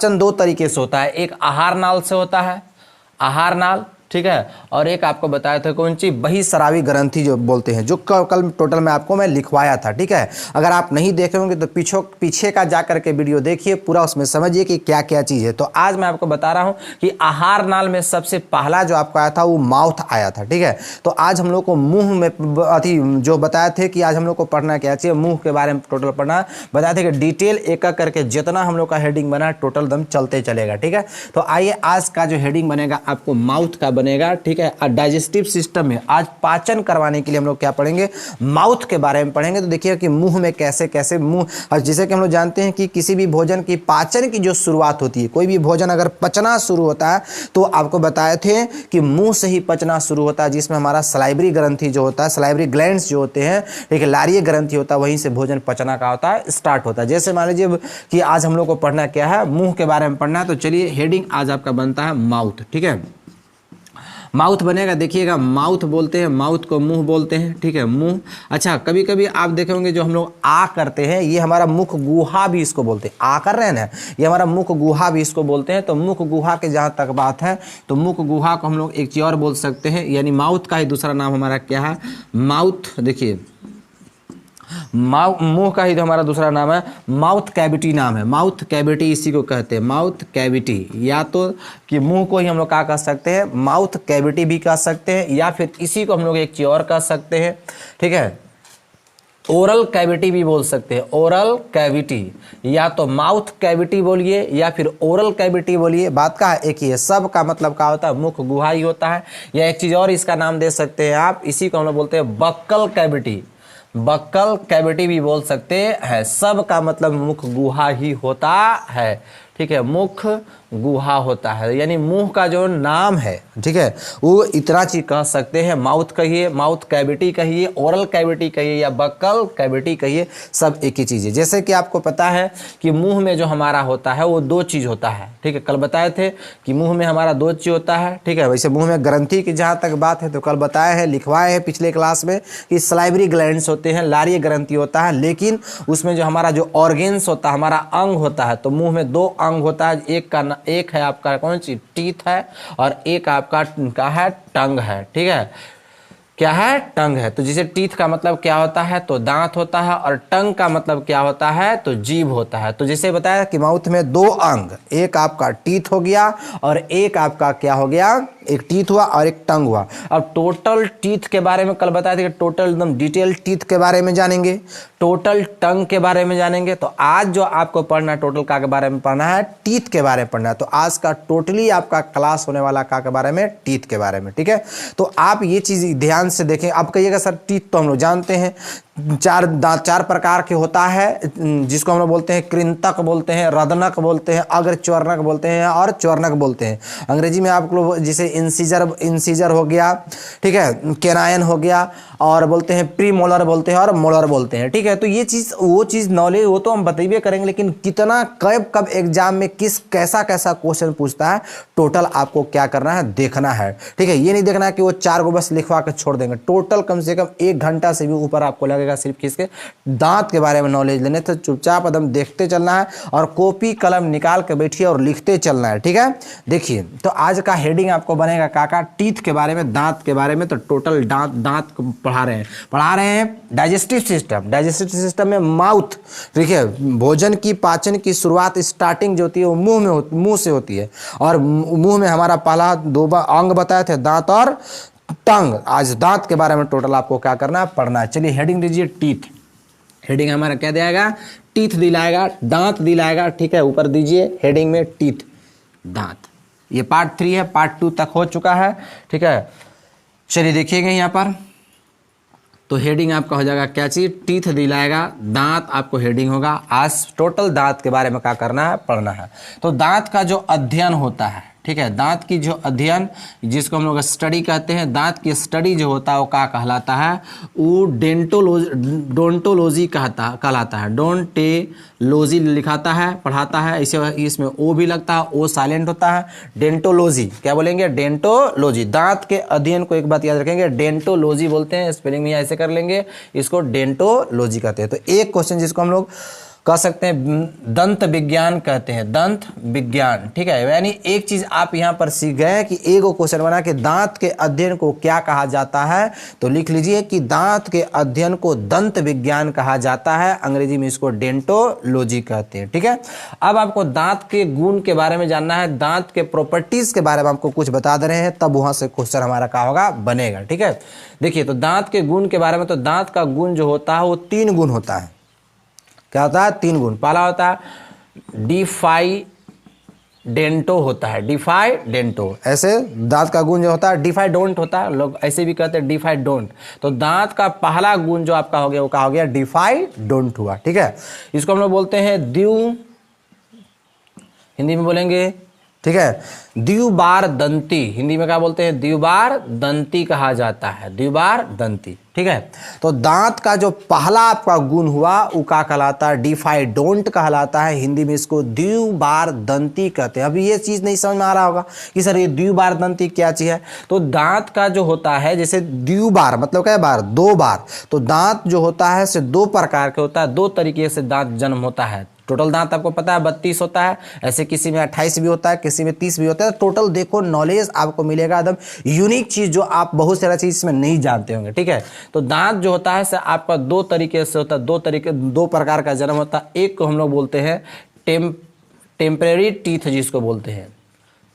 पाचन दो तरीके से होता है, एक आहार नाल से होता है, आहार नाल, ठीक है, और एक आपको बताया था कौन सी, बहिस्रावी ग्रंथि जो बोलते हैं, जो कल टोटल में आपको मैं लिखवाया था, ठीक है। अगर आप नहीं देखे होंगे तो पीछे का जा करके वीडियो देखिए पूरा, उसमें समझिए कि क्या क्या चीज़ है। तो आज मैं आपको बता रहा हूँ कि आहार नाल में सबसे पहला जो आपको आया था वो माउथ आया था, ठीक है। तो आज हम लोग को मुंह में अति जो बताए थे कि आज हम लोग को पढ़ना क्या चाहिए, मुंह के बारे में टोटल पढ़ना बताए थे कि डिटेल एक एक करके जितना हम लोग का हेडिंग बना टोटल दम चलते चलेगा, ठीक है। तो आइए आज का जो हेडिंग बनेगा आपको माउथ का बनेगा, ठीक है। और डाइजेस्टिव सिस्टम में आज पाचन करवाने के लिए हम लोग क्या पढ़ेंगे, माउथ के बारे में पढ़ेंगे। तो देखिए कि मुंह में कैसे कैसे मुंह, और जैसे कि हम लोग जानते हैं कि किसी भी भोजन की पाचन की जो शुरुआत होती है, कोई भी भोजन अगर पचना शुरू होता है तो आपको बताए थे कि मुंह से ही पचना शुरू होता है, जिसमें हमारा सलाइवरी ग्रंथि जो होता है, सलाइवरी ग्लैंड्स जो होते हैं, ठीक है, लारीय ग्रंथि होता है, वहीं से भोजन पचना का होता है, स्टार्ट होता है। जैसे मान लीजिए कि आज हम लोग को पढ़ना क्या है, मुंह के बारे में पढ़ना है। तो चलिए हेडिंग आज आपका बनता है माउथ, ठीक है। माउथ बनेगा, देखिएगा माउथ बोलते हैं, माउथ को मुंह बोलते हैं, ठीक है, मुंह। अच्छा, कभी कभी आप देखे होंगे जो हम लोग आ करते हैं, ये हमारा मुख गुहा भी इसको बोलते हैं, आ कर रहे हैं ना, ये हमारा मुख गुहा भी इसको बोलते हैं। तो मुख गुहा के जहाँ तक बात है तो मुख गुहा को हम लोग एक चीज और बोल सकते हैं, यानी माउथ का ही दूसरा नाम हमारा क्या है, माउथ। देखिए मुंह का ही तो हमारा दूसरा नाम है माउथ कैविटी नाम है, माउथ कैविटी इसी को कहते हैं, माउथ कैविटी। या तो कि मुंह को ही हम लोग क्या कह सकते हैं, माउथ कैविटी भी कह सकते हैं, या फिर इसी को हम लोग एक चीज और कह सकते हैं, ठीक है, ओरल कैविटी भी बोल सकते हैं, ओरल कैविटी। या तो माउथ कैविटी बोलिए या फिर ओरल कैविटी बोलिए, बात का एक ही है, सब का मतलब क्या होता है, मुख गुहा ही होता है। या एक चीज और इसका नाम दे सकते हैं आप, इसी को हम लोग बोलते हैं बक्कल कैविटी, बक्कल कैविटी भी बोल सकते हैं। सब का मतलब मुख गुहा ही होता है, ठीक है, मुख गुहा होता है, यानी मुंह का जो नाम है, ठीक है, वो इतना चीज कह सकते हैं, माउथ कहिए, माउथ कैविटी कहिए, ओरल कैविटी कहिए या बक्कल कैविटी कहिए, सब एक ही चीज है। जैसे कि आपको पता है कि मुंह में जो हमारा होता है वो दो चीज होता है, ठीक है, कल बताए थे कि मुंह में हमारा दो चीज होता है, ठीक है। वैसे मुंह में ग्रंथि की जहाँ तक बात है तो कल बताया है, लिखवाए हैं पिछले क्लास में कि सलाइवरी ग्लैंड्स होते हैं, लारीय ग्रंथि होता है, लेकिन उसमें जो हमारा जो ऑर्गेन्स होता है, हमारा अंग होता है, तो मुंह में दो अंग होता है, एक है आपका कौन सी, टीथ है, और एक आपका क्या है, टंग है, ठीक है, क्या है, टंग है। तो जैसे टीथ का मतलब क्या होता है, तो दांत होता है, और टंग का मतलब क्या होता है, तो जीभ होता है। तो जैसे बताया कि माउथ में दो अंग, एक आपका टीथ हो गया और एक आपका क्या हो गया, एक टीथ हुआ और एक टंग हुआ। अब टोटल टीथ के बारे में कल बताया था कि टोटल एकदम डिटेल टीथ के बारे में जानेंगे, टोटल टंग के बारे में जानेंगे। तो आज जो आपको पढ़ना है टोटल का के बारे में पढ़ना है, टीथ के बारे में पढ़ना है। तो आज का टोटली आपका क्लास होने वाला का के बारे में, टीथ के बारे में, ठीक है। तो आप ये चीज ध्यान से देखें। आप कहिएगा सर टीथ तो हम लोग जानते हैं, चार दांत चार प्रकार के होता है, जिसको हम लोग बोलते हैं कृंतक बोलते हैं, रदनक बोलते हैं, अग्रच्वर्णक बोलते हैं और च्वर्णक बोलते हैं। अंग्रेजी में आप लोग जैसे इंसीजर हो गया, ठीक है, केनायन हो गया, और बोलते हैं प्री मोलर बोलते हैं और मोलर बोलते हैं, ठीक है। तो ये चीज वो चीज नॉलेज वो तो हम बतेबे करेंगे, लेकिन कितना कब एग्जाम में किस कैसा कैसा क्वेश्चन पूछता है टोटल आपको क्या करना है, देखना है, ठीक है। ये नहीं देखना है कि वो चार को बस लिखवा के छोड़ देंगे, टोटल कम से कम 1 घंटा से भी ऊपर आपको लगेगा सिर्फ किसके, दांत के बारे में नॉलेज लेने। तो चुपचाप एकदम देखते चलना है और कॉपी कलम निकाल के बैठिए और लिखते चलना है, ठीक है। देखिए तो आज का हेडिंग आपको बनेगा काका टीथ के बारे में, दांत के बारे में। तो टोटल दांत को पढ़ा रहे हैं डाइजेस्टिव सिस्टम में माउथ, ठीक है। भोजन की पाचन की शुरुआत स्टार्टिंग जो होती है वो मुंह से होती है, और मुंह में हमारा पहला दो अंग बताए थे, दांत और टंग। आज दांत के बारे में टोटल आपको क्या करना है, पढ़ना है। चलिए हेडिंग दीजिए टीथ। हेडिंग हमारा क्या दिलाएगा, टीथ दिलाएगा, दांत दिलाएगा, ठीक है। ऊपर दीजिए हेडिंग में टीथ, दांत। ये पार्ट 3 है, पार्ट 2 तक हो चुका है, ठीक है। चलिए देखिएगा यहाँ पर, तो हेडिंग आपका हो जाएगा क्या चीज, टीथ दिलाएगा, दांत आपको हेडिंग होगा। आज टोटल दांत के बारे में क्या करना है, पढ़ना है। तो दांत का जो अध्ययन होता है, ठीक है, दांत की जो अध्ययन जिसको हम लोग स्टडी कहते हैं, दांत की स्टडी जो होता है वो क्या कहलाता है, वो डोंटोलॉजी कहलाता है। डोंटेलॉजी लिखाता है, पढ़ाता है, इसे इसमें ओ भी लगता है, ओ साइलेंट होता है। डेंटोलॉजी क्या बोलेंगे, डेंटोलॉजी। दांत के अध्ययन को एक बात याद रखेंगे, डेंटोलॉजी बोलते हैं, स्पेलिंग में ऐसे कर लेंगे, इसको डेंटोलॉजी कहते हैं। तो एक क्वेश्चन जिसको हम लोग कह सकते हैं दंत विज्ञान कहते हैं, दंत विज्ञान। ठीक है, यानी एक चीज आप यहां पर सीख गए कि एक क्वेश्चन बना कि दांत के अध्ययन को क्या कहा जाता है, तो लिख लीजिए कि दांत के अध्ययन को दंत विज्ञान कहा जाता है, अंग्रेजी में इसको डेंटोलॉजी कहते हैं। ठीक है, अब आपको दांत के गुण के बारे में जानना है, दांत के प्रॉपर्टीज के बारे में आपको कुछ बता दे रहे हैं, तब वहां से क्वेश्चन हमारा क्या होगा, बनेगा। ठीक है, देखिए तो दांत के गुण के बारे में, तो दांत का गुण जो होता है वो 3 गुण होता है। क्या होता है? 3 गुण। पहला होता है डिफाई डेंटो होता है, डिफाई डेंटो। ऐसे दांत का गुण जो होता है डिफाई डोंट होता है, लोग ऐसे भी कहते हैं डिफाई डोंट। तो दांत का पहला गुण जो आपका हो गया वो क्या हो गया, डिफाई डोंट हुआ। ठीक है, इसको हम लोग बोलते हैं द्यू, हिंदी में बोलेंगे। ठीक है, द्विबार दंती, हिंदी में क्या बोलते हैं, द्विबार दंती कहा जाता है, द्विबार दंती। ठीक है, तो दांत का जो पहला आपका गुण हुआ वो क्या कहलाता है, डिफाई डोंट कहलाता है, हिंदी में इसको द्विबार दंती कहते हैं। अभी ये चीज नहीं समझ में आ रहा होगा कि सर ये द्विबार दंती क्या चीज है। तो दांत का जो होता है, जैसे द्विबार मतलब क्या बार, 2 बार, तो दांत जो होता है से 2 प्रकार के होता है, 2 तरीके से दांत जन्म होता है। टोटल दांत आपको पता है 32 होता है, ऐसे किसी में 28 भी होता है, किसी में 30 भी होता है। टोटल देखो नॉलेज आपको मिलेगा एकदम यूनिक चीज जो आप बहुत सारा चीज इसमें नहीं जानते होंगे। ठीक है, तो दांत जो होता है से आपका 2 तरीके से होता है, 2 प्रकार का जन्म होता है। एक को हम लोग बोलते हैं टेम्परेरी टीथ, जिसको बोलते हैं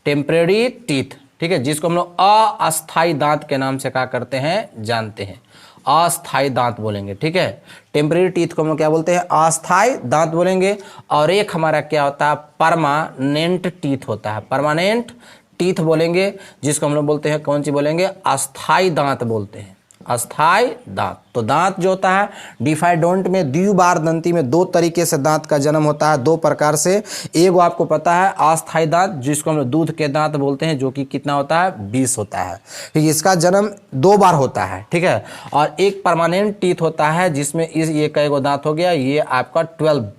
टेम्परेरी टीथ। ठीक है, जिसको हम लोग अस्थाई दांत के नाम से क्या करते हैं, जानते हैं, अस्थाई दांत बोलेंगे। ठीक है, टेम्परेरी टीथ को हम लोग क्या बोलते हैं, अस्थाई दांत बोलेंगे। और एक हमारा क्या होता है, परमानेंट टीथ होता है, परमानेंट टीथ बोलेंगे, जिसको हम लोग बोलते हैं, कौन सी बोलेंगे, अस्थाई दांत बोलते हैं, अस्थाई दांत। तो दांत जो होता है डिफाई डोंट में द्विबार दंती में 2 तरीके से दांत का जन्म होता है, 2 प्रकार से। एक आपको पता है अस्थाई दांत, जिसको हम लोग दूध के दांत बोलते हैं, जो कि कितना होता है, 20 होता है। ठीक है, इसका जन्म 2 बार होता है। ठीक है, और एक परमानेंट टीथ होता है, जिसमें ये कई गो दांत हो गया, ये आपका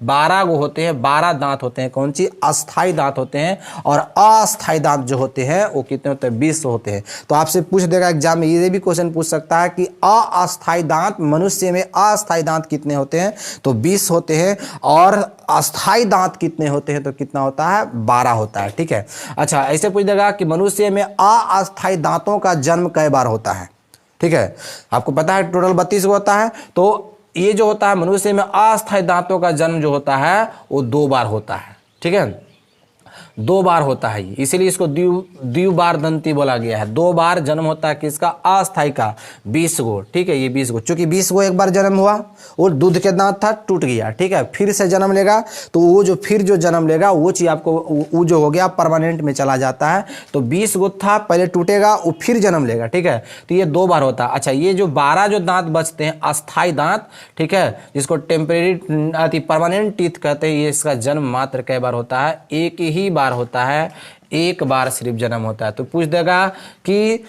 12 गो होते हैं, 12 दांत होते हैं, कौन सी, अस्थाई दांत होते हैं। और अस्थाई दांत जो होते हैं वो कितने होते हैं, 20 होते हैं। तो आपसे पूछ देगा एग्जाम में, ये भी क्वेश्चन पूछ सकता है कि अस्थाई दांत, मनुष्य में अस्थाई दांत कितने होते हैं, तो 20 होते हैं। और अस्थाई दांत कितने होते हैं, तो कितना होता है, 12 होता है। ठीक है, अच्छा ऐसे पूछ देगा कि मनुष्य में अस्थाई दांतों का जन्म कई बार होता है। ठीक है, आपको पता है टोटल 32 होता है। तो ये जो होता है मनुष्य में अस्थाई दांतों का जन्म जो होता है वो 2 बार होता है। ठीक है, 2 बार होता है, इसीलिए इसको द्विबार दंती बोला गया है। 2 बार जन्म होता है किसका, अस्थाई का, 20 गो। ठीक है, ये 20 गो, चूंकि 20 गो एक बार जन्म हुआ, और दूध के दांत था, टूट गया। ठीक है, फिर से जन्म लेगा, तो वो जो फिर जो जन्म लेगा वो चीज आपको वो जो हो गया परमानेंट में चला जाता है। तो 20 गो था, पहले टूटेगा, वो फिर जन्म लेगा। ठीक है, तो ये 2 बार होता है। अच्छा, ये जो 12 जो दांत बचते हैं अस्थाई दांत, ठीक है, जिसको टेम्परेरी परमानेंट टीथ कहते हैं, ये इसका जन्म मात्र कई बार होता है, एक ही बार होता है, एक बार सिर्फ जन्म होता है। तो पूछ देगा कि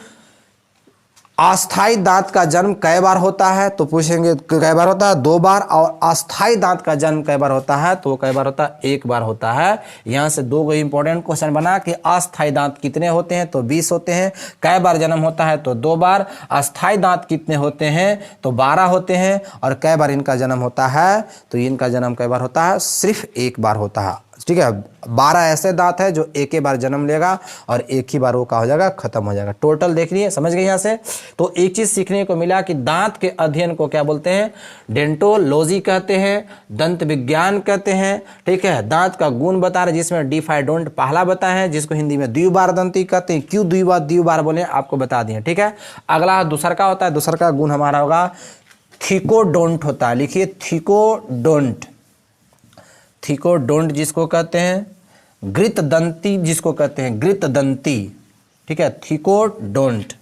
अस्थाई दांत का जन्म कई बार होता है, तो पूछेंगे कई बार होता है, 2 बार। और अस्थाई दांत का जन्म कई बार होता है, तो कई बार होता है, 1 बार होता है। यहां से 2 इंपॉर्टेंट क्वेश्चन बना कि अस्थाई दांत कितने होते हैं, तो 20 होते हैं। कई बार जन्म होता है, तो 2 बार। अस्थाई दांत कितने होते हैं, तो 12 होते हैं। और कई बार इनका जन्म होता है, तो इनका जन्म कई बार होता है, सिर्फ 1 बार होता है। ठीक है, 12 ऐसे दांत है जो एक ही बार जन्म लेगा और एक ही बार वो क्या हो जाएगा, खत्म हो जाएगा। टोटल देख लिए, समझ गए यहाँ से। तो एक चीज सीखने को मिला कि दांत के अध्ययन को क्या बोलते हैं, डेंटोलॉजी कहते हैं, दंत विज्ञान कहते हैं। ठीक है, दांत का गुण बता रहे, जिसमें डिफाई डोंट पहला बताए हैं, जिसको हिंदी में द्विबार दंती कहते हैं। क्यों द्विबार बोले आपको बता दिए। ठीक है, अगला दूसरा का होता है, दूसरा का गुण हमारा होगा थिकोडोंट होता है। लिखिए थिकोडोंट, थिकोडोंट जिसको कहते हैं, ग्रित दंती जिसको कहते हैं, ग्रित दंती। ठीक है, थिकोडोंट।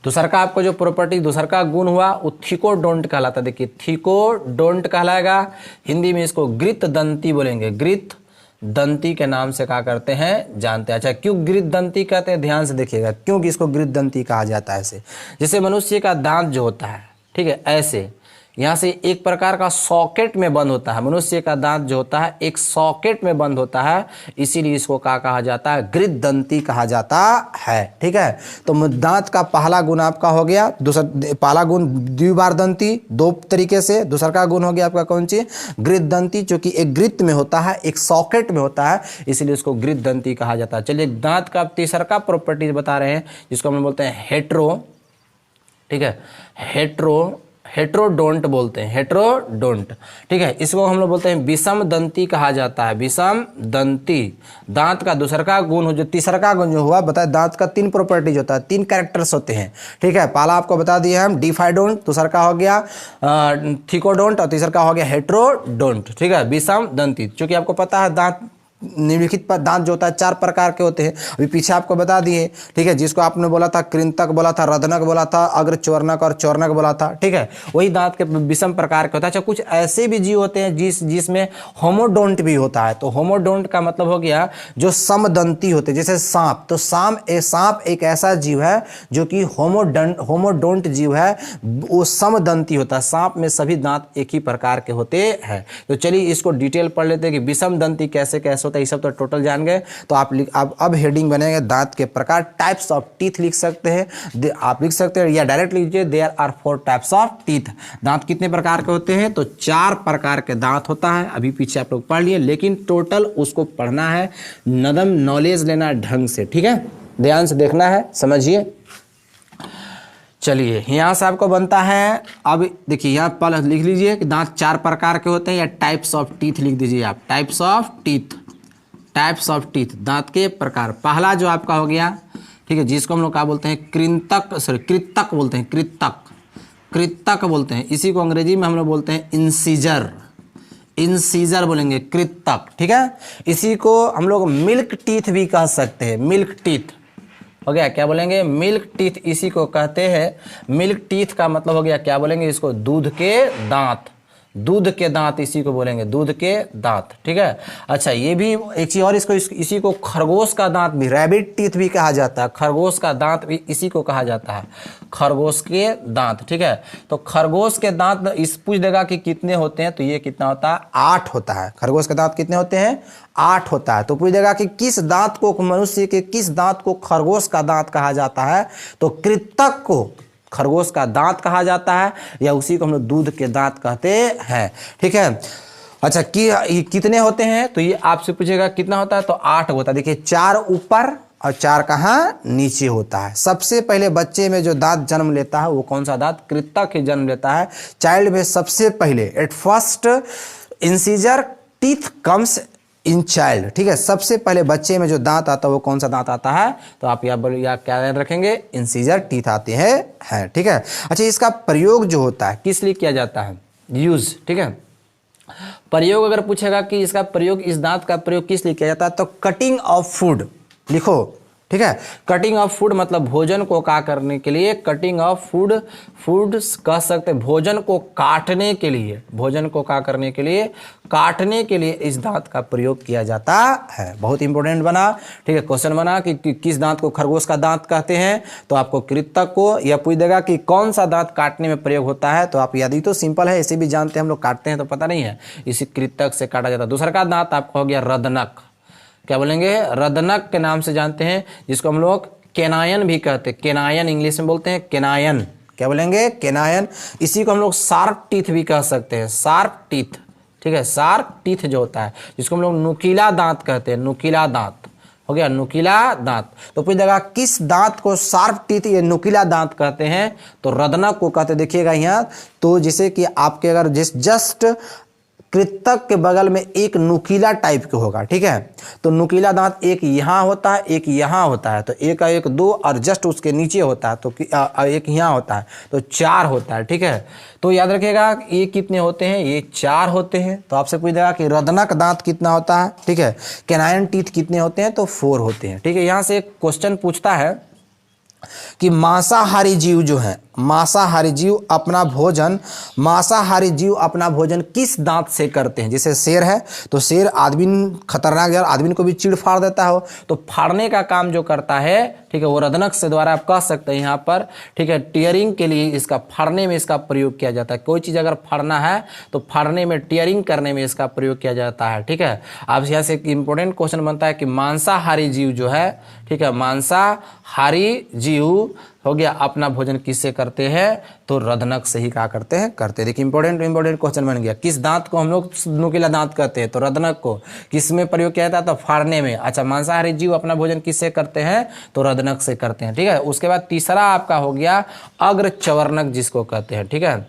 दूसरा का आपको जो प्रॉपर्टी, दूसरा का गुण हुआ वो थिकोडोंट कहलाता है। देखिए थिकोडोंट कहलाएगा, हिंदी में इसको ग्रित दंती बोलेंगे, ग्रित दंती के नाम से क्या करते हैं, जानते हैं। अच्छा, क्यों ग्रित दंती कहते हैं, ध्यान से देखिएगा, क्योंकि इसको ग्रित दंती कहा जाता है। ऐसे जैसे मनुष्य का दांत जो होता है, ठीक है, ऐसे यहाँ से एक प्रकार का सॉकेट में बंद होता है। मनुष्य का दांत जो होता है एक सॉकेट में बंद होता है, इसीलिए इसको क्या कहा जाता है, गृद्धदंती कहा जाता है। ठीक है, तो दांत का पहला गुण आपका हो गया, दूसरा पहला गुण द्विबारदंती, दो तरीके से। दूसरा का गुण हो गया आपका कौन सी, गृद्धदंती, जो कि एक गृत्त में होता है, एक सॉकेट में होता है, इसलिए इसको गृद्धदंती कहा जाता है। चलिए दांत का तीसरा का प्रॉपर्टीज बता रहे हैं, जिसको हम बोलते हैं हेट्रो। ठीक है, हेट्रोडोंट बोलते हैं, हेट्रोडोंट। ठीक है, इसको हम लोग बोलते हैं विषम दंती कहा जाता है, विषम दंती। दांत का दूसरा का गुण हो, जो तीसरा का गुण जो हुआ बताए, दांत का 3 प्रॉपर्टीज होता है, 3 कैरेक्टर्स होते हैं। ठीक है, पहला आपको बता दिए हम डिफाइडोंट, दूसरा का हो गया थिकोडोंट और तीसरा का हो गया हेट्रोडोंट। ठीक है, विषम दंती, चूंकि आपको पता है दांत निम्नलिखित पर दांत जो होता है 4 प्रकार के होते हैं, अभी पीछे आपको बता दिए। ठीक है, जिसको आपने बोला था कृंतक बोला था, रदनक बोला था, अग्रचौर्णक और चौर्णक बोला था। ठीक है, वही दांत के विषम प्रकार के होता है। अच्छा, कुछ ऐसे भी जीव होते हैं जिसमें होमोडोंट भी होता है। तो होमोडोंट का मतलब हो गया जो समदंती होते हैं, जैसे सांप। तो सांप एक ऐसा जीव है जो कि होमोडोंट जीव है, वो समदंती होता है। सांप में सभी दांत एक ही प्रकार के होते हैं। तो चलिए इसको डिटेल पढ़ लेते हैं कि विषम दंती कैसे कैसे होता है, ये सब तो टोटल जान गए। तो आप अब हेडिंग बनेगा दांत के प्रकार, टाइप्स ऑफ टीथ लिख सकते हैं, आप लिख सकते हैं या डायरेक्ट लीजिए, there are 4 types of teeth. दांत कितने प्रकार के होते हैं, तो 4 प्रकार के दांत होता है। अभी पीछे आप लोग पढ़ लिए, लेकिन टोटल उसको पढ़ना है, नदम नॉलेज लेना ढंग से। ठीक है, ध्यान से देखना है, समझिए। चलिए यहाँ से आपको बनता है, अब देखिए यहाँ पर लिख लीजिए कि दांत 4 प्रकार के होते हैं, या टाइप्स ऑफ टीथ लिख दीजिए आप, types of teeth, types of teeth, दांत के प्रकार। पहला जो आपका हो गया, ठीक है, जिसको हम लोग क्या बोलते हैं, कृतक बोलते हैं, कृतक बोलते हैं। इसी को अंग्रेजी में हम लोग बोलते हैं इंसीजर बोलेंगे, कृतक। ठीक है, इसी को हम लोग मिल्क टीथ भी कह सकते हैं, मिल्क टीथ हो गया, क्या बोलेंगे, मिल्क टीथ, इसी को कहते हैं। मिल्क टीथ का मतलब हो गया, क्या बोलेंगे इसको, दूध के दांत, दूध के दांत इसी को बोलेंगे, दूध के दांत। ठीक है, अच्छा ये भी एक चीज और, इसी को खरगोश का दांत भी, रैबिट टीथ भी कहा जाता है, खरगोश का दांत भी इसी को कहा जाता है, खरगोश के दांत। ठीक है, तो खरगोश के दांत इस पूछ देगा कि कितने होते हैं, तो ये कितना होता है, 8 होता है। खरगोश के दांत कितने होते हैं, 8 होता है। तो पूछ देगा कि किस दांत को, मनुष्य के किस दांत को खरगोश का दांत कहा जाता है, तो कृतक को खरगोश का दांत कहा जाता है, या उसी को हम लोग दूध के दांत कहते हैं। ठीक है, अच्छा कि कितने होते हैं, तो ये आपसे पूछेगा कितना होता है, तो 8 होता है। देखिए 4 ऊपर और 4 कहाँ, नीचे होता है। सबसे पहले बच्चे में जो दांत जन्म लेता है वो कौन सा दांत, कृतक ही जन्म लेता है। चाइल्ड में सबसे पहले at first incisor teeth comes in child. ठीक है, सबसे पहले बच्चे में जो दांत आता है वो कौन सा दांत आता है, तो आप या क्या याद रखेंगे, इंसीजर टीथ आते हैं। ठीक है, अच्छा इसका प्रयोग जो होता है किस लिए किया जाता है, यूज। ठीक है, प्रयोग अगर पूछेगा कि इसका प्रयोग, इस दांत का प्रयोग किस लिए किया जाता है, तो कटिंग ऑफ फूड लिखो। ठीक है, कटिंग ऑफ फूड मतलब भोजन को क्या करने के लिए, कटिंग ऑफ फूड, फूड कह सकते हैं भोजन को काटने के लिए, भोजन को क्या करने के लिए, काटने के लिए इस दांत का प्रयोग किया जाता है। बहुत इंपॉर्टेंट बना। ठीक है, क्वेश्चन बना कि किस दांत को खरगोश का दांत कहते हैं, तो आपको कृतक को, यह पूछ देगा कि कौन सा दांत काटने में प्रयोग होता है, तो आप याद ही तो सिंपल है, इसे भी जानते हैं हम लोग, काटते हैं तो पता नहीं है, इसी कृतक से काटा जाता है। दूसरा का दांत आपका हो गया रदनक, क्या बोलेंगे, रदनक के नाम से जानते हैं, जिसको हम लोग केनायन भी कहते हैं, केनायन इंग्लिश में बोलते हैं, केनायन, क्या बोलेंगे, केनायन। इसी को हम लोग शार्प टीथ भी कह सकते हैं, शार्प टीथ। ठीक है, शार्प टीथ जो होता है, जिसको हम लोग नुकीला दांत कहते हैं, नुकीला दांत हो गया, नुकीला दांत। तो पूछ देगा किस दांत को शार्प टीथ या नुकीला दांत कहते हैं, तो रदनक को कहते हैं। देखिएगा यहाँ, तो जैसे कि आपके अगर जस्ट कृतक के बगल में एक नुकीला टाइप के होगा। ठीक है, तो नुकीला दांत एक यहाँ होता है, एक यहाँ होता है, तो एक 2 और जस्ट उसके नीचे होता है, तो एक यहाँ होता है, तो 4 होता है। ठीक है, तो याद रखिएगा ये कितने होते हैं, ये 4 होते हैं। तो आपसे पूछ देगा कि रदनक दांत कितना होता है। ठीक है, कैनायन टीथ कितने होते हैं, तो 4 होते हैं। ठीक है, यहाँ से एक क्वेश्चन पूछता है कि मांसाहारी जीव जो है, मांसाहारी जीव अपना भोजन किस दांत से करते हैं? जैसे शेर है तो शेर आदमी खतरनाक यार, आदमी को भी चीड़ फाड़ देता हो, तो फाड़ने का काम जो करता है, ठीक है, वो रदनक से द्वारा आप कह सकते हैं यहाँ पर, ठीक है, टीयरिंग के लिए इसका फाड़ने में इसका प्रयोग किया जाता है। कोई चीज़ अगर फाड़ना है तो फाड़ने में, टीयरिंग करने में इसका प्रयोग किया जाता है, ठीक है। अब यहाँ से एक इंपॉर्टेंट क्वेश्चन बनता है कि मांसाहारी जीव जो है, ठीक है, मांसाहारी जीव हो गया अपना भोजन किससे करते हैं? तो रदनक से ही क्या करते हैं? देखिए इंपॉर्टेंट क्वेश्चन बन गया। किस दांत को हम लोग नुकीला दांत कहते हैं? तो रदनक को। किस में प्रयोग किया जाता है? तो फाड़ने में। अच्छा, मांसाहारी जीव अपना भोजन किससे करते हैं? तो रदनक से करते हैं, ठीक है। उसके बाद तीसरा आपका हो गया अग्रचवर्णक, जिसको कहते हैं, ठीक है,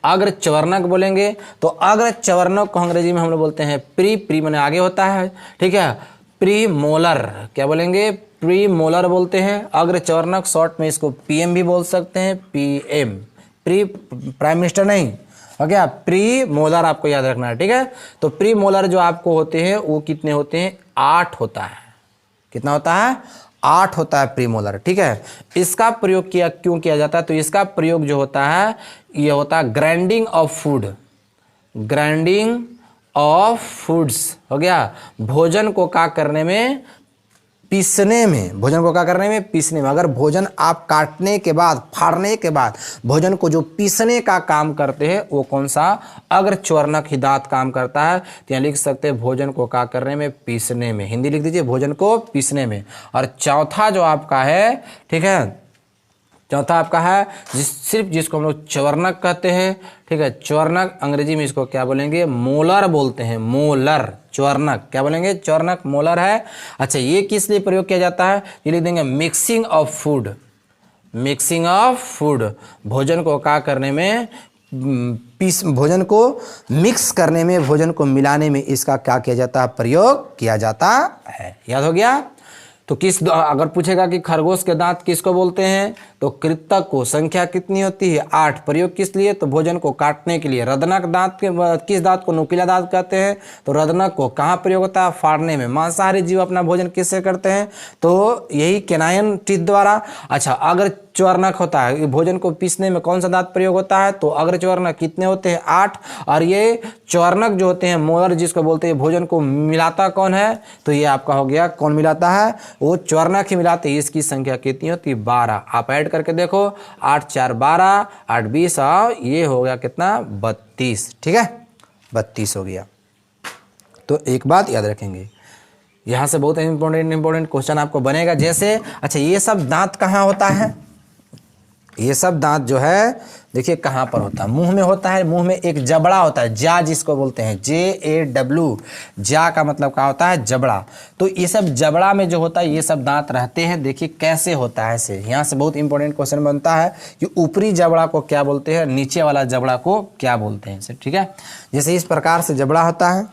अग्रचवर्णक बोलेंगे तो अग्रचवर्णक को अंग्रेजी में हम लोग बोलते हैं प्री माने आगे होता है, ठीक है, प्रीमोलर। क्या बोलेंगे? प्रीमोलर बोलते हैं। अग्रचवर्णक शॉर्ट में इसको पीएम भी बोल सकते हैं, पीएम, प्राइम मिनिस्टर नहीं, हो गया। प्रीमोलर आपको याद रखना है, ठीक है। तो प्रीमोलर जो आपको होते हैं वो कितने होते हैं? 8 होता है। कितना होता है? 8 होता है प्रीमोलर, ठीक है। इसका प्रयोग क्यों किया जाता है? तो इसका प्रयोग जो होता है ये होता है ग्राइंडिंग ऑफ फूड्स, हो गया। भोजन को क्या करने में? पीसने में। भोजन को क्या करने में? पीसने में। अगर भोजन आप काटने के बाद, फाड़ने के बाद भोजन को जो पीसने का काम करते हैं वो कौन सा? अग्रचवर्णक ही दांत काम करता है। तो यहाँ लिख सकते हैं भोजन को क्या करने में? पीसने में। हिंदी लिख दीजिए, भोजन को पीसने में। और चौथा जो आपका है, ठीक है, चौथा आपका है सिर्फ जिसको हम लोग चवर्णक कहते हैं, ठीक है। चवर्णक अंग्रेजी में इसको क्या बोलेंगे? मोलर बोलते हैं, मोलर। चवर्णक क्या बोलेंगे? चवर्णक, मोलर है। अच्छा, ये किस लिए प्रयोग किया जाता है? ये लिख देंगे मिक्सिंग ऑफ फूड, भोजन को क्या करने में? भोजन को मिक्स करने में, भोजन को मिलाने में इसका क्या किया जाता है? प्रयोग किया जाता है। याद हो गया? तो अगर पूछेगा कि खरगोश के दांत किसको बोलते हैं? तो कृतक को। संख्या कितनी होती है? 8। प्रयोग किस लिए? तो भोजन को काटने के लिए। रदनक दांत किस दांत को नुकीला दांत कहते हैं? तो रदनक को। कहाँ प्रयोग होता है? फाड़ने में। मांसाहारी जीव अपना भोजन किससे करते हैं? तो यही कैनाइन टीथ द्वारा। अच्छा, अग्रचवर्णक होता है, भोजन को पीसने में कौन सा दांत प्रयोग होता है? तो अग्रचवर्णक। कितने होते हैं? 8। और ये चवर्णक जो होते हैं, मोलर जिसको बोलते हैं, भोजन को मिलाता कौन है? तो ये आपका हो गया, कौन मिलाता है? वो चवर्णक ही मिलाते हैं। इसकी संख्या कितनी होती है? 12। आप ऐड करके देखो, 8 4 12, 8 20, और ये हो गया कितना? 32, ठीक है, 32 हो गया। तो एक बात याद रखेंगे, यहां से बहुत इंपॉर्टेंट क्वेश्चन आपको बनेगा। जैसे, अच्छा, ये सब दांत कहाँ होता है? ये सब दांत जो है, देखिए कहाँ पर होता है? मुंह में होता है। मुंह में एक जबड़ा होता है, जा जिसको बोलते हैं, JAW। जा का मतलब क्या होता है? जबड़ा। तो ये सब जबड़ा में जो होता है ये सब दांत रहते हैं। देखिए कैसे होता है ऐसे। यहाँ से बहुत इंपॉर्टेंट क्वेश्चन बनता है कि ऊपरी जबड़ा को क्या बोलते हैं, नीचे वाला जबड़ा को क्या बोलते हैं, ठीक है। जैसे इस प्रकार से जबड़ा होता है,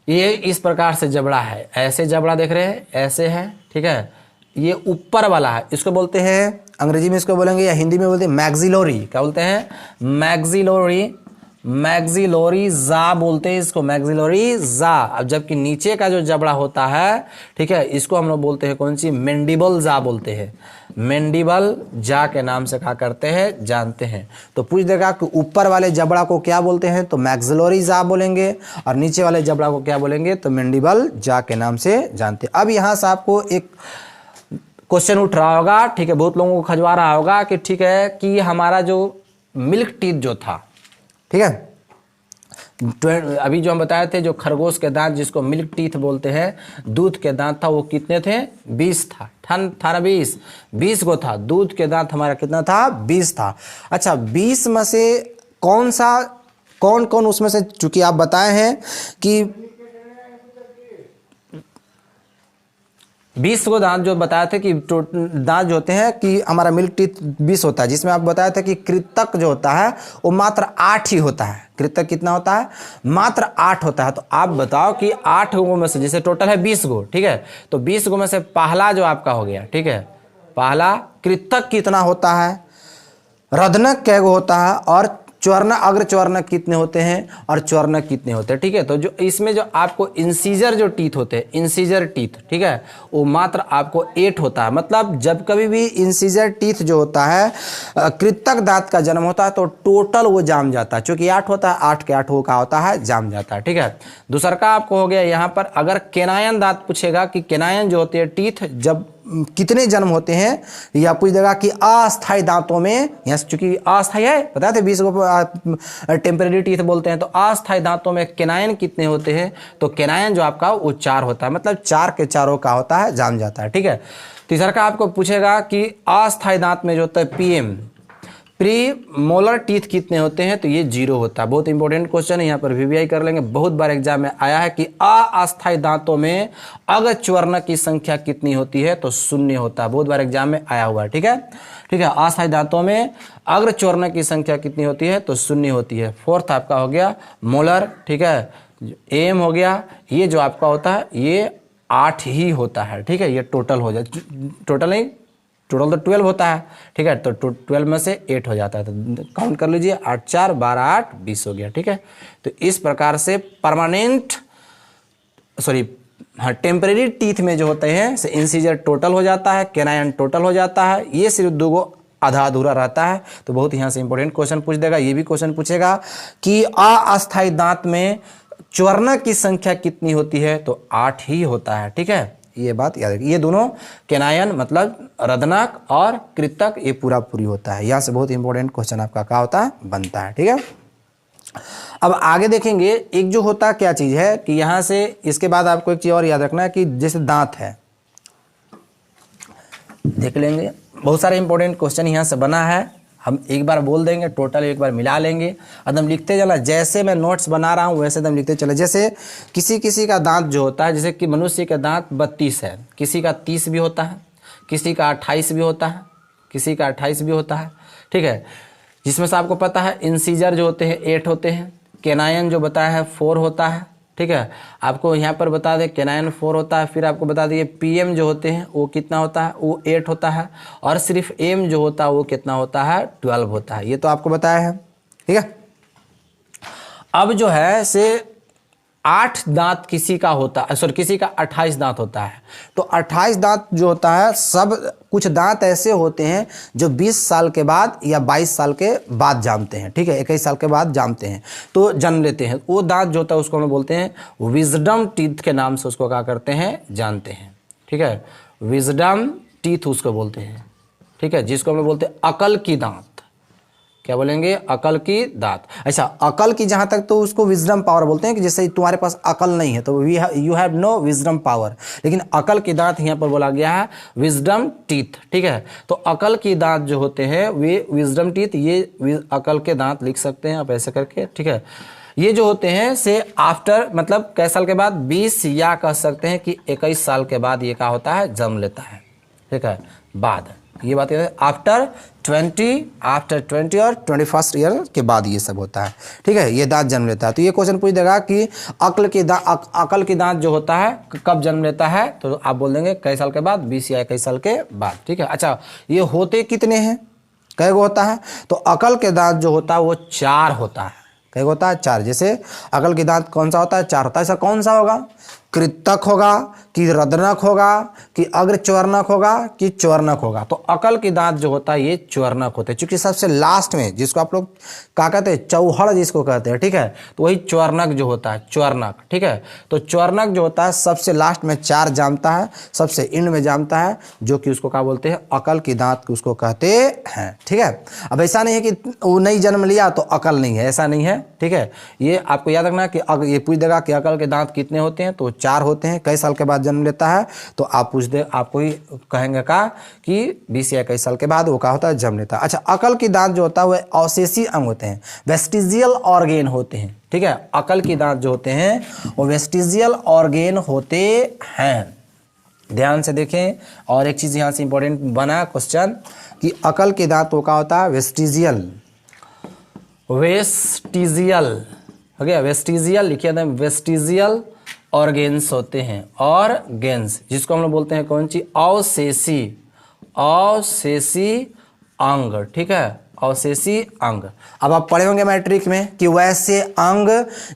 ये इस प्रकार से जबड़ा है। ऐसे जबड़ा देख रहे हैं, ऐसे है, ठीक है। ये ऊपर वाला है, इसको बोलते हैं, अंग्रेजी में इसको बोलेंगे या हिंदी में बोलते हैं मैक्सिलोरी। क्या बोलते हैं? मैक्सिलोरी जा बोलते हैं इसको, मैक्सिलोरी जा। अब जबकि नीचे का जो जबड़ा होता है, ठीक है, इसको हम लोग बोलते हैं कौन सी? मैंडिबल जा बोलते हैं। मैंडिबल जा के नाम से क्या करते हैं? जानते हैं। तो पूछ देगा कि ऊपर वाले जबड़ा को क्या बोलते हैं? तो मैक्सिलोरी जा बोलेंगे। और नीचे वाले जबड़ा को क्या बोलेंगे? तो मैंडिबल जा के नाम से जानते हैं। अब यहाँ से आपको एक क्वेश्चन उठ रहा होगा, ठीक है, बहुत लोगों को खजवा रहा होगा कि ठीक है कि हमारा जो मिल्क टीथ जो था, ठीक है, अभी जो हम बताए थे, जो खरगोश के दांत जिसको मिल्क टीथ बोलते हैं, दूध के दांत था, वो कितने थे? 20 था। था ना? 20 को था। दूध के दांत हमारा कितना था? 20 था। अच्छा, 20 में से कौन कौन उसमें से, चूंकि आप बताए हैं कि 20 को दांत जो बताए थे कि दांत जो होते हैं कि हमारा मिल्क टीथ 20 होता है, जिसमें आप बताए थे कि कृतक जो होता है वो मात्र 8 ही होता है। कृतक कितना होता है? मात्र 8 होता है। तो आप बताओ कि 8 गो में से, जैसे टोटल है 20 गो, ठीक है, तो 20 गो में से पहला जो आपका हो गया, ठीक है, पहला कृतक कितना होता है, रदनक कै गो होता है, और च्वर्णक, अग्र च्वर्णक कितने होते हैं और च्वर्णक कितने होते हैं, ठीक है। तो जो इसमें जो आपको इंसीजर जो टीथ होते हैं, इंसीजर टीथ, ठीक है, वो मात्र आपको 8 होता है। मतलब जब कभी भी इंसीजर टीथ जो होता है कृतक दांत का जन्म होता है तो टोटल वो जाम जाता है, चूंकि 8 होता है, 8 के 8 वो का होता है जाम जाता है, ठीक है। दूसरा का आपको हो गया यहाँ पर, अगर केनायन दांत पूछेगा कि केनायन जो होते हैं टीथ जब कितने जन्म होते हैं, या पूछ देगा कि अस्थायी दांतों में, यहाँ चूंकि अस्थायी है, पता थे 20 को टेम्परेरी टीथ बोलते हैं, तो अस्थायी दांतों में केनायन कितने होते हैं, तो केनायन जो आपका वो 4 होता है, मतलब 4 के 4 का होता है, जाम जाता है, ठीक है। तीसरा का आपको पूछेगा कि अस्थायी दांत में जो होता है पीएम, प्री मोलर टीथ कितने होते हैं, तो ये 0 होता है। बहुत इंपॉर्टेंट क्वेश्चन है, यहाँ पर वीवीआई कर लेंगे, बहुत बार एग्जाम में आया है कि अस्थायी दांतों में अग्र च्वर्णक की संख्या कितनी होती है, तो 0 होता है, बहुत बार एग्जाम में आया हुआ है, ठीक है। ठीक है, अस्थायी दांतों में अग्र च्वर्णक की संख्या कितनी होती है, तो 0 होती है। फोर्थ आपका हो गया मोलर, ठीक है, एम हो गया, ये जो आपका होता है ये 8 ही होता है, ठीक है। ये टोटल हो जाए, टोटल नहीं, टोटल तो 12 होता है, ठीक है, तो 12 में से 8 हो जाता है, तो काउंट कर लीजिए, 8 4 12 8 20 हो गया, ठीक है। तो इस प्रकार से परमानेंट, सॉरी हाँ, टेम्परेरी टीथ में जो होते हैं से इंसीजर टोटल हो जाता है, केनायन टोटल हो जाता है, ये सिर्फ 2 आधा अधूरा रहता है। तो बहुत यहाँ से इंपॉर्टेंट क्वेश्चन पूछ देगा। ये भी क्वेश्चन पूछेगा कि अस्थायी दांत में च्वर्णक की संख्या कितनी होती है, तो 8 ही होता है, ठीक है। ये बात याद रखिए, ये दोनों केनायन मतलब रदनक और कृतक, ये पूरा पूरी होता है। यहाँ से बहुत इंपॉर्टेंट क्वेश्चन आपका क्या होता है, बनता है, ठीक है। अब आगे देखेंगे, एक जो होता क्या चीज है कि यहाँ से इसके बाद आपको एक चीज और याद रखना है कि जैसे दांत है, देख लेंगे बहुत सारे इंपॉर्टेंट क्वेश्चन यहाँ से बना है, हम एक बार बोल देंगे, टोटल एक बार मिला लेंगे, एकदम लिखते चला, जैसे मैं नोट्स बना रहा हूँ वैसे एकदम लिखते चले। जैसे किसी का दांत जो होता है, जैसे कि मनुष्य का दांत 32 है, किसी का 30 भी होता है, किसी का 28 भी होता है, किसी का 28 भी होता है, ठीक है। जिसमें से आपको पता है इंसीजर जो होते हैं 8 होते हैं, केनायन जो बताया है 4 होता है, ठीक है। आपको यहाँ पर बता दें केनायन 4 होता है, फिर आपको बता दिए पीएम जो होते हैं वो कितना होता है, वो 8 होता है, और सिर्फ एम जो होता है वो कितना होता है, 12 होता है। ये तो आपको बताया है, ठीक है। अब जो है से 8 दांत किसी का होता है, सॉरी किसी का 28 दांत होता है। तो 28 दांत जो होता है, सब कुछ दांत ऐसे होते हैं जो 20 साल के बाद या 22 साल के बाद जामते हैं, ठीक है, 21 साल के बाद जामते हैं, तो जन्म लेते हैं। वो दांत जो होता है उसको हम बोलते हैं विजडम टीथ के नाम से उसको क्या करते हैं, जानते हैं, ठीक है। विजडम टीथ उसको बोलते हैं, ठीक है, जिसको हम बोलते हैं अकल की दांत। क्या बोलेंगे, अकल की दांत। अच्छा, अकल की जहां तक तो उसको विजडम पावर बोलते हैं कि जैसे तुम्हारे पास अकल नहीं है तो you have no wisdom power, लेकिन अकल की दांत यहाँ पर बोला गया है विजडम टीथ, ठीक है। तो अकल की दांत जो होते हैं वे विजडम टीथ, ये अकल के दांत लिख सकते हैं आप ऐसे करके, ठीक है। ये जो होते हैं से आफ्टर, मतलब कई साल के बाद, 20 या कह सकते हैं कि 21 साल के बाद ये क्या होता है, जन्म लेता है, ठीक है, बाद। ये बात है आफ्टर 20 और 21st ईयर के बाद ये सब होता है, ठीक है, ये दांत जन्म लेता है। तो ये क्वेश्चन पूछ देगा कि अकल की दांत जो होता है कब जन्म लेता है, तो आप बोल देंगे कई साल के बाद, 20 या 21 साल के बाद, ठीक है। अच्छा, ये होते कितने हैं, कई गो होता है, तो अकल के दांत जो होता है वो 4 होता है। कई होता है, 4। जैसे अकल की दांत कौन सा होता है, 4 होता है। ऐसा कौन सा होगा, कृतक होगा कि रदनक होगा कि अग्र च्वर्णक होगा कि च्वर्णक होगा। तो अकल की दांत जो होता है ये च्वर्णक होते हैं, क्योंकि सबसे लास्ट में जिसको आप लोग क्या कहते हैं, चौहड़ जिसको कहते हैं, ठीक है, तो वही च्वर्णक जो होता है, च्वर्णक, ठीक है। तो च्वर्णक जो होता है सबसे लास्ट में 4 जामता है, सबसे इंड में जामता है, जो कि उसको क्या बोलते हैं, अकल की दांत उसको कहते हैं, ठीक है। अब ऐसा नहीं है कि वो नहीं जन्म लिया तो अकल नहीं है, ऐसा नहीं है, ठीक है। ये आपको याद रखना कि अगर ये पूछ देगा कि अकल के दांत कितने होते हैं, तो 4 होते हैं। कई साल के बाद जन्म लेता है, तो आप पूछ दे, आपको ही कहेंगे का कि 20 या 21 साल के बाद वो क्या होता है, जन्म लेता है। अच्छा, अकल की दांत जो होता है वह अवशेषी अंग होते हैं, वेस्टिजियल ऑर्गेन होते हैं, ठीक है। अकल की दांत जो होते हैं वो वेस्टिजियल ऑर्गेन होते हैं, ध्यान से देखें। और एक चीज यहां से इंपॉर्टेंट बना क्वेश्चन कि अकल के दांत क्या होता है, वेस्टिजियल, वेस्टिजियल हो गया, वेस्टिजियल लिखिए था, वेस्टिजियल ऑर्गेन्स होते हैं, ऑर्गेन्स, जिसको हम लोग बोलते हैं कौन सी, अवशेषी, अवशेषी अंग, ठीक है, अवशेषी अंग। अब आप पढ़े होंगे मैट्रिक में कि वैसे अंग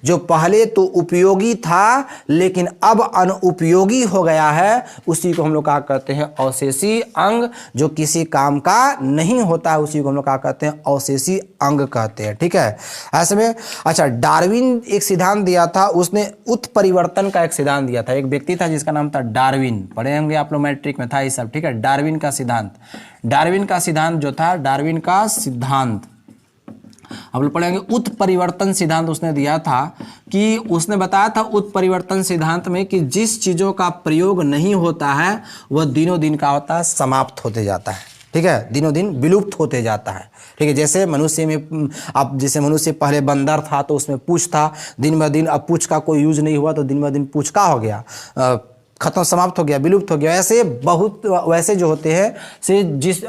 जो पहले तो उपयोगी था लेकिन अब अनुपयोगी हो गया है, उसी को हम लोग क्या कहते हैं, अवशेषी अंग। जो किसी काम का नहीं होता है उसी को हम लोग क्या कहते हैं, अवशेषी अंग कहते हैं। ठीक है, ऐसे में अच्छा, डार्विन एक सिद्धांत दिया था, उसने उत्परिवर्तन का एक सिद्धांत दिया था। एक व्यक्ति था जिसका नाम था डार्विन, पढ़े होंगे आप लोग मैट्रिक में था ये सब। ठीक है, डार्विन का सिद्धांत, डार्विन का सिद्धांत जो था, डार्विन का सिद्धांत हम लोग पढ़ेंगे। उत्परिवर्तन सिद्धांत उसने दिया था कि उसने बताया था उत्परिवर्तन सिद्धांत में कि जिस चीजों का प्रयोग नहीं होता है वह दिनों दिन का होता है, समाप्त होते जाता है। ठीक है, दिनों दिन विलुप्त होते जाता है। ठीक है, जैसे मनुष्य में अब जैसे मनुष्य पहले बंदर था तो उसमें पूंछ था, दिन ब दिन अब पूंछ का कोई यूज नहीं हुआ तो दिन ब दिन पूंछ का हो गया, खत्म, समाप्त हो गया, विलुप्त हो गया। ऐसे बहुत वैसे जो होते हैं से जिस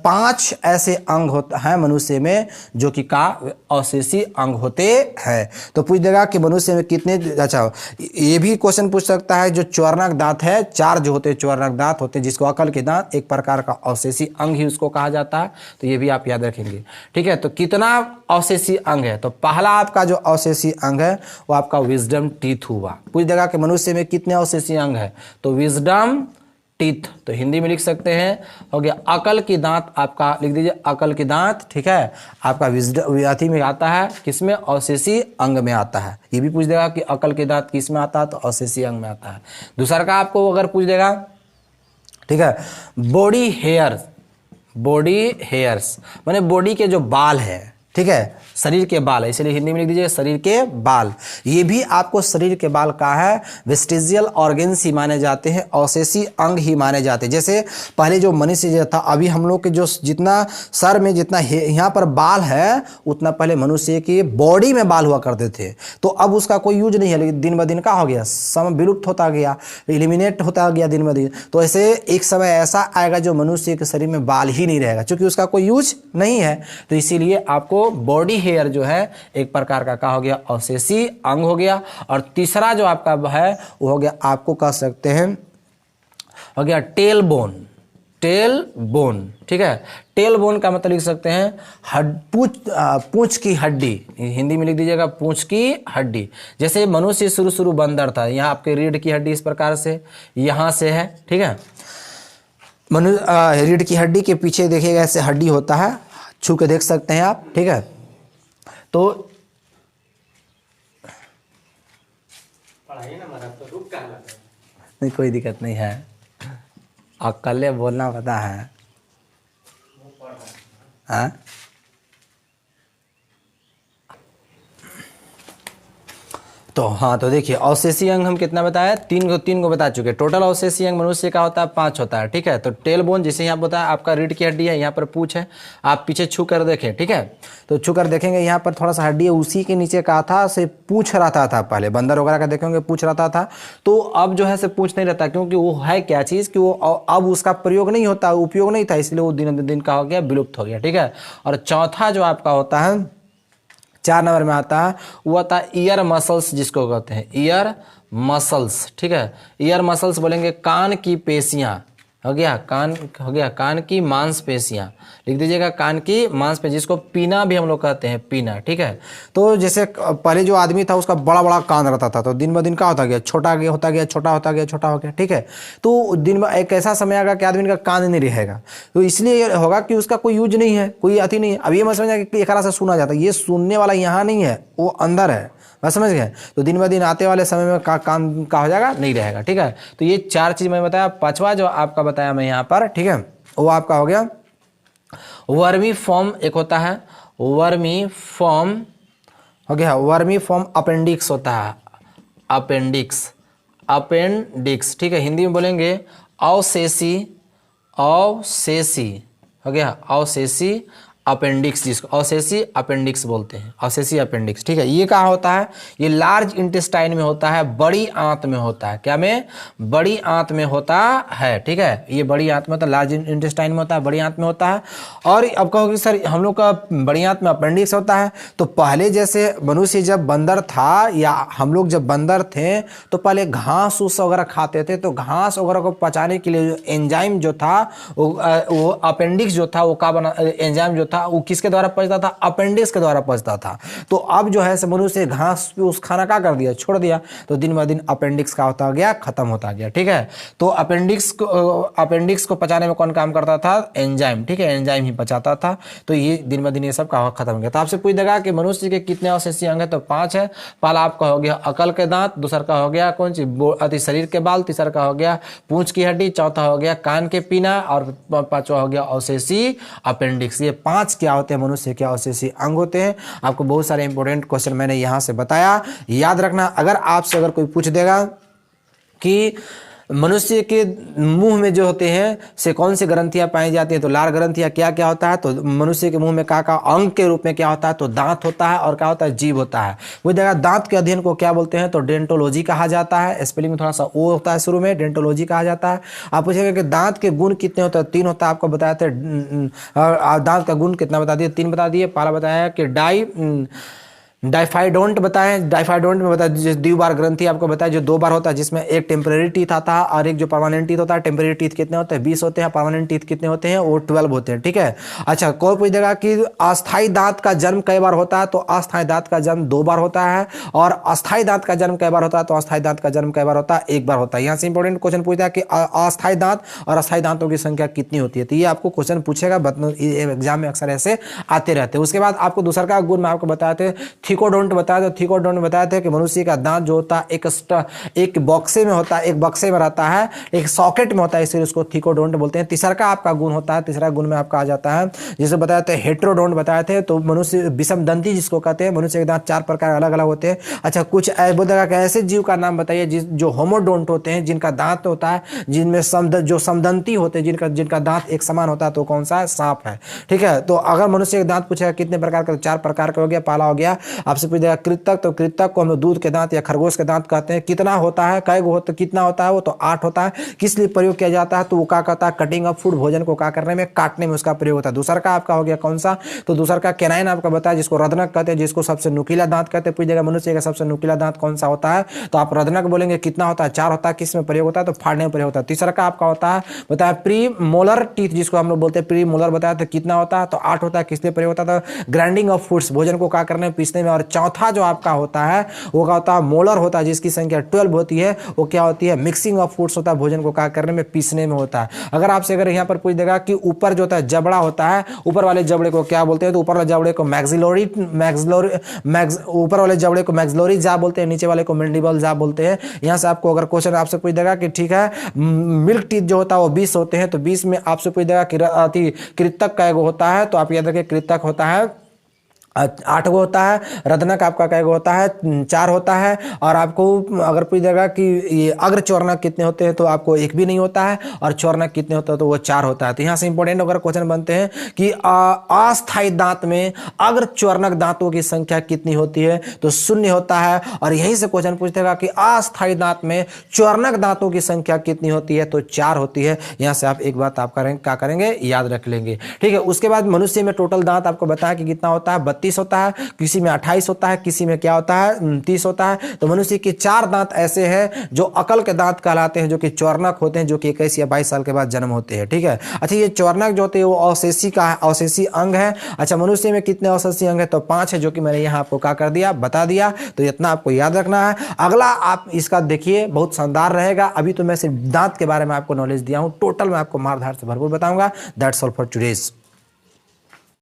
5 ऐसे अंग होता है मनुष्य में जो कि का अवशेषी अंग होते हैं। तो पूछ देगा कि मनुष्य में कितने, अच्छा ये भी क्वेश्चन पूछ सकता है, जो चौर्णक दांत है, 4 जो होते हैं चौर्णक दांत होते हैं, जिसको अकल के दांत, एक प्रकार का अवशेषी अंग ही उसको कहा जाता है। तो ये भी आप याद रखेंगे। ठीक है, तो कितना अवशेषी अंग है, तो पहला आपका जो अवशेषी अंग है वो आपका विजडम टीथ हुआ। पूछ देगा कि मनुष्य में कितने अवशेषी अंग है, तो विजडम टीथ, तो हिंदी में लिख सकते हैं, हो गया अकल की दांत, आपका लिख दीजिए अकल की दांत। ठीक है, आपका विद्यार्थी में आता है, किसमें, अवशेषी अंग में आता है। ये भी पूछ देगा कि अकल के दांत किस में आता है, तो अवशेषी अंग में आता है। दूसरा का आपको अगर पूछ देगा, ठीक है, बॉडी हेयर्स, बॉडी हेयर्स माने बॉडी के जो बाल है, ठीक है, शरीर के बाल है, इसलिए हिंदी में लिख दीजिए शरीर के बाल। ये भी आपको शरीर के बाल का है, वेस्टिजियल ऑर्गेन्स ही माने जाते हैं, अवशेषी अंग ही माने जाते हैं। जैसे पहले जो मनुष्य जो था, अभी हम लोग के जो जितना सर में जितना यहाँ पर बाल है उतना पहले मनुष्य की बॉडी में बाल हुआ करते थे। तो अब उसका कोई यूज नहीं है, लेकिन दिन ब दिन का हो गया, सम विलुप्त होता गया, एलिमिनेट होता गया दिन ब दिन। तो ऐसे एक समय ऐसा आएगा जो मनुष्य के शरीर में बाल ही नहीं रहेगा, क्योंकि उसका कोई यूज नहीं है। तो इसीलिए आपको बॉडी हेयर जो है एक प्रकार का हो गया, अवशेषी अंग हो गया। और तीसरा जो आपका है वो हो गया, आपको कह सकते हैं, हो गया टेल बोन, टेल बोन। ठीक है, टेल बोन का मतलब लिख सकते हैं पूंछ की हड्डी, हिंदी में लिख दीजिएगा पूंछ की हड्डी। जैसे मनुष्य शुरू बंदर था, यहाँ आपके रीढ़ की हड्डी इस प्रकार से यहाँ से है। ठीक है, रीढ़ की हड्डी के पीछे देखिएगा ऐसे हड्डी होता है, छू के देख सकते हैं आप। ठीक है, तो पढ़ाई ना मरा तो रुक कहाँ लगा? नहीं, कोई दिक्कत नहीं है, अकेले बोलना पता है। हाँ, तो हाँ, तो देखिए अवशेषी अंग हम कितना बताया, 3 को बता चुके। टोटल अवशेषी अंग मनुष्य का होता है 5 होता है। ठीक है, तो टेल बोन जिसे यहाँ बताया, आपका रीढ़ की हड्डी है, यहाँ पर पूंछ है, आप पीछे छू कर देखें। ठीक है, तो छू कर देखेंगे, यहाँ पर थोड़ा सा हड्डी है, उसी के नीचे का था से पूंछ रहता था। पहले बंदर वगैरह का देखेंगे पूंछ रहता था, तो अब जो है से पूंछ नहीं रहता, क्योंकि वो है क्या चीज़ कि वो अब उसका प्रयोग नहीं होता, उपयोग नहीं था, इसलिए वो दिन दिन का हो गया, विलुप्त हो गया। ठीक है, और चौथा जो आपका होता है 4 नंबर में आता है, वो आता है ईयर मसल्स, जिसको कहते हैं ईयर मसल्स। ठीक है, ईयर मसल्स बोलेंगे कान की पेशियां, हो गया कान, हो गया कान की मांसपेशियां, लिख दीजिएगा कान की मांसपेशी, जिसको पीना भी हम लोग कहते हैं, पीना। ठीक है, तो जैसे पहले जो आदमी था उसका बड़ा बड़ा कान रहता था, तो दिन ब दिन क्या होता गया, छोटा होता गया, छोटा होता गया, छोटा हो गया। ठीक है, तो दिन में एक ऐसा समय आएगा कि आदमी का कान नहीं रहेगा, तो इसलिए होगा कि उसका कोई यूज नहीं है, कोई अति नहीं है। अब ये मत समझना कि एक से सुना जाता है, ये सुनने वाला यहाँ नहीं है, वो अंदर है, बस समझ गए। तो दिन ब दिन आते वाले समय में काम का हो जाएगा, नहीं रहेगा। ठीक है, तो ये 4 चीज़ मैं बताया। 5वां जो आपका बताया मैं यहाँ पर, ठीक है, वो आपका हो गया वर्मी फॉर्म, एक होता है वर्मी फॉर्म, हो गया वर्मी फॉर्म अपेंडिक्स होता है, अपेंडिक्स, अपेंडिक्स। ठीक है, हिंदी में बोलेंगे अवशेषी, अवशेषी, हो गया अवशेषी अपेंडिक्स, जिसको अवशेषी अपेंडिक्स बोलते हैं, अवशेषी अपेंडिक्स। ठीक है, ये कहाँ होता है, ये लार्ज इंटेस्टाइन में होता है, बड़ी आंत में होता है। क्या में, बड़ी आंत में होता है। ठीक है, ये बड़ी आंत में होता है, लार्ज इंटेस्टाइन में होता है, बड़ी आंत में होता है। और अब कहोगे सर हम लोग का बड़ी आंत में अपेंडिक्स होता है, तो पहले जैसे मनुष्य जब बंदर था या हम लोग जब बंदर थे तो पहले घास उस वगैरह खाते थे, तो घास वगैरह को पचाने के लिए जो एंजाइम जो था वो अपेंडिक्स जो था वो का बना, एंजाइम जो था था वो किसके द्वारा पचता था, अपेंडिक्स के द्वारा पचता था। तो अब जो है मनुष्य घास उस खाना का कर दिया, छोड़ दिया, तो दिन ब दिन अपेंडिक्स का होता गया, खत्म होता गया। ठीक है, तो अपेंडिक्स को पचाने में कौन काम करता था, एंजाइम। ठीक है, एंजाइम ही पचाता था। तो ये दिन ब दिन ये सब का खत्म हो गया। तो आपसे पूछ देगा कि मनुष्य के कितने अवशेषीय अंग है, तो 5 है। पहला आपका हो गया अकल के दांत, दूसरा का हो गया कौन सी शरीर के बाल, तीसरा का हो गया पूंछ की हड्डी, चौथा हो गया कान के पीना, और पांचवा हो गया अवशेषी अपेंडिक्स। ये 5 क्या होते हैं, मनुष्य के अवशेषी अंग होते हैं। आपको बहुत सारे इंपॉर्टेंट क्वेश्चन मैंने यहां से बताया, याद रखना। अगर आपसे अगर कोई पूछ देगा कि मनुष्य के मुंह में जो होते हैं से कौन सी ग्रंथियां पाई जाती हैं, तो लार ग्रंथियां क्या क्या होता है, तो मनुष्य के मुंह में का अंग के रूप में क्या होता है, तो दांत होता है, और क्या होता है, जीभ होता है। वो जगह दांत के अध्ययन को क्या बोलते हैं, तो डेंटोलॉजी कहा जाता है। स्पेलिंग में थोड़ा सा ओ होता है शुरू में, डेंटोलॉजी कहा जाता है। आप पूछेंगे कि दांत के गुण कितने होते हैं, 3 होता है, आपको बताया था। दांत का गुण कितना बता दिए, 3 बता दिए। पहला बताया कि डाइफाइडोंट बताएं, डाइफाइडोंट में बताया द्विबार ग्रंथि आपको बताया जो 2 बार होता है, जिसमें एक टेम्परेरी टीथ आता है और एक जो परमानेंट टीथ होता है। टेम्परेरी टीथ कितने होते हैं, 20 होते हैं। परमानेंट टीथ कितने होते हैं, वो 12 होते हैं। ठीक है, अच्छा, कोई पूछ देगा कि अस्थाई दांत का जन्म कई बार होता है, तो अस्थाई दांत का जन्म 2 बार होता है। और अस्थाई दांत का जन्म कई बार होता है, तो अस्थाई दांत का जन्म कई बार होता है, 1 बार होता है। यहाँ से इंपॉर्टेंट क्वेश्चन पूछता है कि अस्थाई दांत और अस्थाई दांतों की संख्या कितनी होती है, तो ये आपको क्वेश्चन पूछेगा, एग्जाम में अक्सर ऐसे आते रहते हैं। उसके बाद आपको दूसरा का गुण में आपको बताए थे, थिकोडोंट बताया, थिकोडोंट बताया था कि मनुष्य का दांत जो होता है एक बॉक्से में होता है, एक बक्से में रहता है, एक सॉकेट में होता है, इसलिए उसको थिकोडोंट बोलते हैं। तीसरा का आपका गुण होता है, तीसरा गुण में आपका आ जाता है, जिसे बताया था हेट्रोडोंट बताए थे, तो मनुष्य विषम दंती जिसको कहते हैं, मनुष्य के दांत 4 प्रकार अलग अलग होते हैं। अच्छा, कुछ ऐसे जीव का नाम बताइए जो होमोडोंट होते हैं, जिनका दांत होता है, जिनमें जो समदंती होते हैं, जिनका दांत एक समान होता है, तो कौन सा है, सांप है। ठीक है, तो अगर मनुष्य के दांत पूछेगा कितने प्रकार का, 4 प्रकार का हो गया। पहला हो गया आपसे पूछ देगा कृतक, तो कृतक को हम लोग दूध के दांत या खरगोश के दांत कहते हैं। कितना होता है, कई होता, कितना होता है वो, तो 8 होता है। किस लिए प्रयोग किया जाता है, तो वो क्या कहता है, कटिंग ऑफ फूड, भोजन को क्या करने में, काटने में उसका प्रयोग होता है। दूसरा का आपका हो गया कौन सा, तो दूसरा का कैनाइन आपका बताया, जिसको रदनक कहते हैं, जिसको सबसे नुकीला दांत कहते हैं। पूछ देगा मनुष्य का सबसे नुकीला दांत कौन सा होता है, तो आप रदनक बोलेंगे। कितना होता है, 4 होता है। किस में प्रयोग होता है, तो फाड़ने में प्रयोग होता है। तीसरा का आपका होता है बताया प्री मोलर टीथ, जिसको हम लोग बोलते हैं प्री मोलर बताया, तो कितना होता है, तो 8 होता है। किस लिए प्रयोग होता है, तो ग्राइंडिंग ऑफ फूड्स, भोजन को क्या करने में, पीसने में। और चौथा जो आपका होता है वो क्या होता है, मोलर होता है, जिसकी संख्या 12 होती है। वो क्या होती है, मिक्सिंग ऑफ फूड्स होता है, भोजन को क्या करने में, पीसने में होता है। अगर आपसे अगर यहाँ पर पूछ देगा कि ऊपर जो होता है जबड़ा होता है, ऊपर वाले जबड़े को क्या बोलते हैं, तो ऊपर वाले जबड़े को ऊपर वाले जबड़े को मैक्सिलरी जा बोलते हैं, नीचे वाले को मैंडिबल जा बोलते हैं। यहाँ से आपको अगर क्वेश्चन आपसे पूछ देगा कि ठीक है मिल्क टीथ जो होता है वो 20 होते हैं, तो 20 में आपसे पूछ देगा कि कृतक का एगो होता है, तो आप याद रखिए कृतक होता है 8 गो होता है। रत्नक आपका कैगो होता है, 4 होता है। और आपको अगर पूछ देगा कि ये अग्र चौर्णक कितने होते हैं, तो आपको 1 भी नहीं होता है। और चौर्णक कितने होते हैं, तो वो 4 होता है। तो यहाँ से इंपॉर्टेंट अगर क्वेश्चन बनते हैं कि अस्थायी दांत में अग्र चौर्णक दांतों की संख्या कितनी होती है, तो 0 होता है। और यहीं से क्वेश्चन पूछेगा कि अस्थायी दांत में चौर्णक दांतों की संख्या कितनी होती है, तो 4 होती है। यहाँ से आप एक बात आप करेंगे, क्या करेंगे, याद रख लेंगे। ठीक है, उसके बाद मनुष्य में टोटल दांत आपको बताया कि कितना होता है, 32 होता है। किसी में 28 होता है, किसी में क्या होता है, 30 होता है। तो मनुष्य के 4 दांत ऐसे हैं जो अकल के दांत कहलाते हैं, जो कि चौर्णक होते हैं, जो कि 21 या 22 साल के बाद जन्म होते हैं। ठीक है, अच्छा, ये चौर्णक जो होते हैं वो अवशेषी का अवशेषी अंग है। अच्छा, मनुष्य में कितने अवशेषी अंग है, तो 5 है, जो कि मैंने यहाँ आपको क्या कर दिया, बता दिया। तो इतना आपको याद रखना है। अगला आप इसका देखिए, बहुत शानदार रहेगा। अभी तो मैं सिर्फ दांत के बारे में आपको नॉलेज दिया हूँ, टोटल मैं आपको मारधार से भरपूर बताऊंगा। That's all for today's.